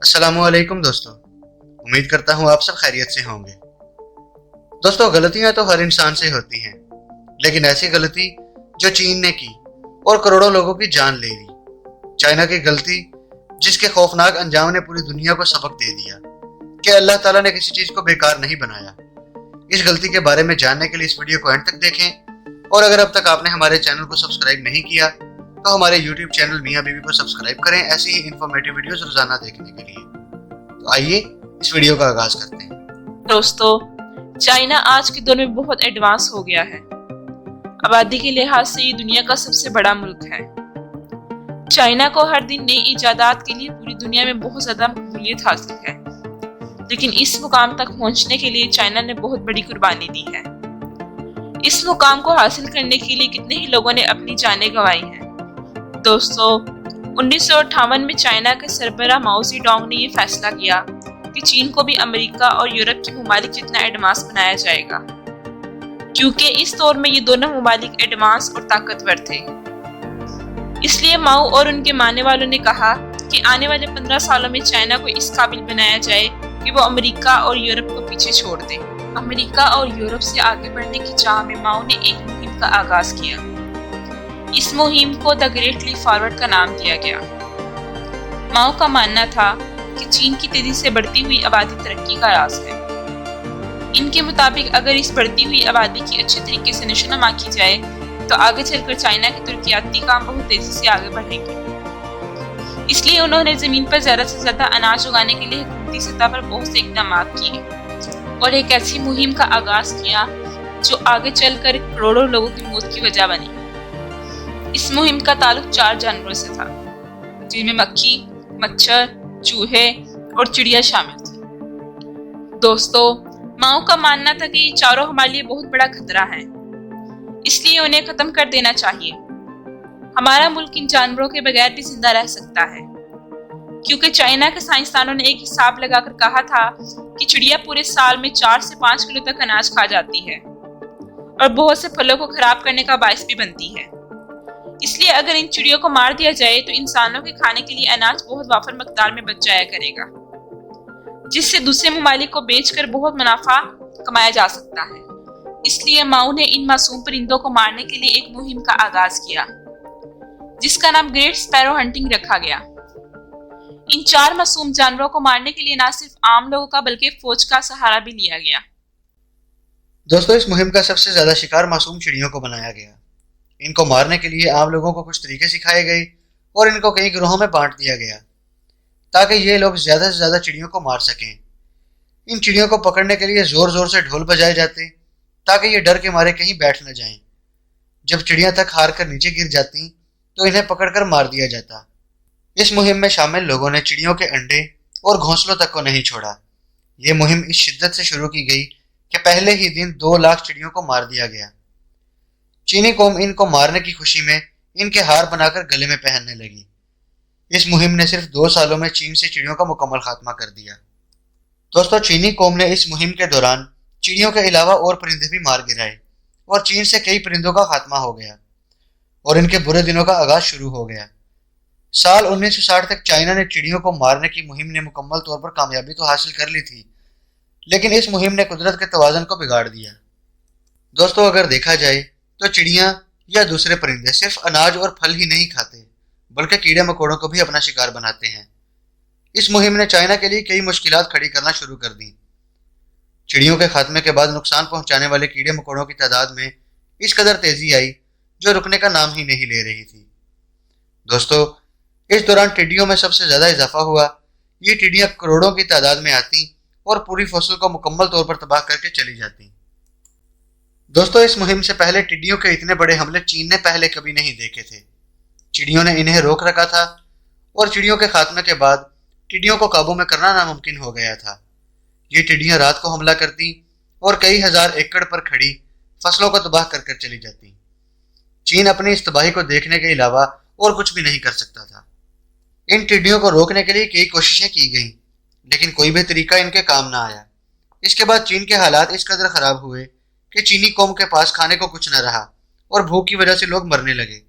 السلام علیکم دوستوں، امید کرتا ہوں آپ سب خیریت سے ہوں گے۔ دوستوں، غلطیاں تو ہر انسان سے ہوتی ہیں، لیکن ایسی غلطی جو چین نے کی اور کروڑوں لوگوں کی جان لے لی۔ چائنا کی غلطی جس کے خوفناک انجام نے پوری دنیا کو سبق دے دیا کہ اللہ تعالیٰ نے کسی چیز کو بیکار نہیں بنایا۔ اس غلطی کے بارے میں جاننے کے لیے اس ویڈیو کو اینڈ تک دیکھیں، اور اگر اب تک آپ نے ہمارے چینل کو سبسکرائب نہیں کیا تو ہمارے یوٹیوب چینل میاں بیوی کو سبسکرائب کریں ایسی ہی انفارمیٹیو ویڈیوز روزانہ دیکھنے کے لیے۔ تو آئیے اس ویڈیو کا آغاز کرتے ہیں۔ دوستو، چائنا آج کے دور میں بہت ایڈوانس ہو گیا ہے۔ آبادی کے لحاظ سے یہ دنیا کا سب سے بڑا ملک ہے۔ چائنا کو ہر دن نئی ایجادات کے لیے پوری دنیا میں بہت زیادہ مقبولیت حاصل ہے، لیکن اس مقام تک پہنچنے کے لیے چائنا نے بہت بڑی قربانی دی ہے۔ اس مقام کو حاصل کرنے کے لیے کتنے ہی لوگوں نے اپنی جانیں گنوائی ہیں۔ دوستو، 1958 میں چائنا کے سربراہ ماؤ زی ڈونگ نے یہ فیصلہ کیا کہ چین کو بھی امریکہ اور یورپ کے ممالک جتنا ایڈوانس بنایا جائے گا، کیونکہ اس دور میں یہ دونوں ممالک ایڈوانس اور طاقتور تھے۔ اس لیے ماؤ اور ان کے ماننے والوں نے کہا کہ آنے والے 15 سالوں میں چائنا کو اس قابل بنایا جائے کہ وہ امریکہ اور یورپ کو پیچھے چھوڑ دے۔ امریکہ اور یورپ سے آگے بڑھنے کی چاہ میں ماؤ نے ایک مہم کا آغاز کیا۔ اس مہم کو دی گریٹ لیپ فارورڈ کا نام دیا گیا۔ ماؤ کا ماننا تھا کہ چین کی تیزی سے بڑھتی ہوئی آبادی ترقی کا راز ہے۔ ان کے مطابق اگر اس بڑھتی ہوئی آبادی کی اچھے طریقے سے نشوونما کی جائے تو آگے چل کر چائنا کے ترقیاتی کام بہت تیزی سے آگے بڑھیں گے۔ اس لیے انہوں نے زمین پر زیادہ سے زیادہ اناج اگانے کے لیے حکومتی سطح پر بہت سے اقدامات کیے اور ایک ایسی مہم کا آغاز کیا جو آگے چل کر کروڑوں لوگوں کی موت کی وجہ بنی۔ اس مہم کا تعلق 4 جانوروں سے تھا، جن میں مکھی، مچھر، چوہے اور چڑیا شامل تھی۔ دوستو، ماؤ کا ماننا تھا کہ یہ چاروں ہمارے لیے بہت بڑا خطرہ ہیں، اس لیے انہیں ختم کر دینا چاہیے۔ ہمارا ملک ان جانوروں کے بغیر بھی زندہ رہ سکتا ہے، کیونکہ چائنا کے سائنسدانوں نے ایک حساب لگا کر کہا تھا کہ چڑیا پورے سال میں 4 سے 5 کلو تک اناج کھا جاتی ہے اور بہت سے پھلوں کو خراب کرنے کا باعث بھی بنتی ہے۔ اس لیے اگر ان چڑیوں کو مار دیا جائے تو انسانوں کے کھانے کے لیے اناج بہت وافر مقدار میں بچ جایا کرے گا، جس سے دوسرے ممالک کو بیچ کر بہت منافع کمایا جا سکتا ہے۔ اس لیے ماؤ نے ان معصوم پرندوں کو مارنے کے لیے ایک مہم کا آغاز کیا، جس کا نام گریٹ اسپیرو ہنٹنگ رکھا گیا۔ ان 4 معصوم جانوروں کو مارنے کے لیے نہ صرف عام لوگوں کا بلکہ فوج کا سہارا بھی لیا گیا۔ دوستوں، اس مہم کا سب سے زیادہ شکار معصوم چڑیوں کو بنایا گیا۔ ان کو مارنے کے لیے عام لوگوں کو کچھ طریقے سکھائے گئے اور ان کو کئی گروہوں میں بانٹ دیا گیا تاکہ یہ لوگ زیادہ سے زیادہ چڑیوں کو مار سکیں۔ ان چڑیوں کو پکڑنے کے لیے زور زور سے ڈھول بجائے جاتے تاکہ یہ ڈر کے مارے کہیں بیٹھ نہ جائیں۔ جب چڑیاں تک ہار کر نیچے گر جاتی تو انہیں پکڑ کر مار دیا جاتا۔ اس مہم میں شامل لوگوں نے چڑیوں کے انڈے اور گھونسلوں تک کو نہیں چھوڑا۔ یہ مہم اس شدت سے شروع کی گئی کہ پہلے ہی دن 2 لاکھ چڑیوں کو مار دیا گیا۔ چینی قوم ان کو مارنے کی خوشی میں ان کے ہار بنا کر گلے میں پہننے لگی۔ اس مہم نے صرف 2 سالوں میں چین سے چڑیوں کا مکمل خاتمہ کر دیا۔ دوستو، چینی قوم نے اس مہم کے دوران چڑیوں کے علاوہ اور پرندے بھی مار گرائے اور چین سے کئی پرندوں کا خاتمہ ہو گیا اور ان کے برے دنوں کا آغاز شروع ہو گیا۔ سال 1960 تک چائنا نے چڑیوں کو مارنے کی مہم نے مکمل طور پر کامیابی تو حاصل کر لی تھی، لیکن اس مہم نے قدرت کے توازن کو بگاڑ دیا۔ دوستو، اگر دیکھا جائے تو چڑیاں یا دوسرے پرندے صرف اناج اور پھل ہی نہیں کھاتے بلکہ کیڑے مکوڑوں کو بھی اپنا شکار بناتے ہیں۔ اس مہم نے چائنا کے لیے کئی مشکلات کھڑی کرنا شروع کر دیں۔ چڑیوں کے خاتمے کے بعد نقصان پہنچانے والے کیڑے مکوڑوں کی تعداد میں اس قدر تیزی آئی جو رکنے کا نام ہی نہیں لے رہی تھی۔ دوستو، اس دوران ٹڈیوں میں سب سے زیادہ اضافہ ہوا۔ یہ ٹڈیاں کروڑوں کی تعداد میں آتی اور پوری فصل کو مکمل طور پر تباہ کر کے چلی جاتی۔ دوستو، اس مہم سے پہلے ٹڈیوں کے اتنے بڑے حملے چین نے پہلے کبھی نہیں دیکھے تھے۔ چڑیوں نے انہیں روک رکھا تھا اور چڑیوں کے خاتمے کے بعد ٹڈیوں کو قابو میں کرنا ناممکن ہو گیا تھا۔ یہ ٹڈیاں رات کو حملہ کرتی اور کئی ہزار ایکڑ پر کھڑی فصلوں کو تباہ کر کر چلی جاتی۔ چین اپنی اس تباہی کو دیکھنے کے علاوہ اور کچھ بھی نہیں کر سکتا تھا۔ ان ٹڈیوں کو روکنے کے لیے کئی کوششیں کی گئیں، لیکن کوئی بھی طریقہ ان کے کام نہ آیا۔ اس کے بعد چین کے حالات اس قدر خراب ہوئے کہ چینی قوم کے پاس کھانے کو کچھ نہ رہا اور بھوک کی وجہ سے لوگ مرنے لگے۔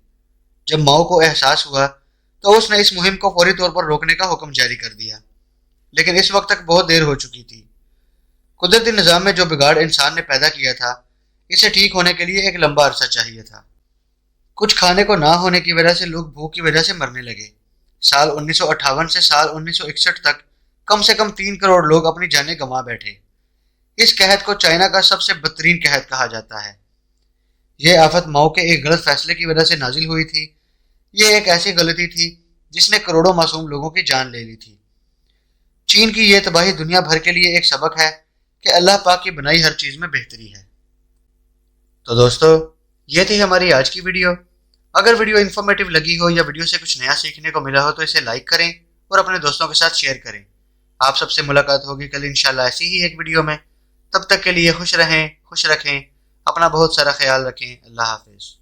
جب ماؤ کو احساس ہوا تو اس نے اس مہم کو فوری طور پر روکنے کا حکم جاری کر دیا۔ لیکن اس وقت تک بہت دیر ہو چکی تھی۔ قدرتی نظام میں جو بگاڑ انسان نے پیدا کیا تھا، اسے ٹھیک ہونے کے لیے ایک لمبا عرصہ چاہیے تھا۔ کچھ کھانے کو نہ ہونے کی وجہ سے لوگ بھوک کی وجہ سے مرنے لگے۔ سال 1958 سے سال 1961 تک کم سے کم 3 کروڑ لوگ اپنی جانیں گنوا بیٹھے۔ اس قحط کو چائنا کا سب سے بدترین قحط کہا جاتا ہے۔ یہ آفت ماؤ کے ایک غلط فیصلے کی وجہ سے نازل ہوئی تھی۔ یہ ایک ایسی غلطی تھی جس نے کروڑوں معصوم لوگوں کی جان لے لی تھی۔ چین کی یہ تباہی دنیا بھر کے لیے ایک سبق ہے کہ اللہ پاک کی بنائی ہر چیز میں بہتری ہے۔ تو دوستو، یہ تھی ہماری آج کی ویڈیو۔ اگر ویڈیو انفارمیٹیو لگی ہو یا ویڈیو سے کچھ نیا سیکھنے کو ملا ہو تو اسے لائک کریں اور اپنے دوستوں کے ساتھ شیئر کریں۔ آپ سب سے ملاقات ہوگی کل انشاءاللہ ایسی ہی ایک ویڈیو میں۔ تب تک کے لیے خوش رہیں، خوش رکھیں، اپنا بہت سارا خیال رکھیں۔ اللہ حافظ۔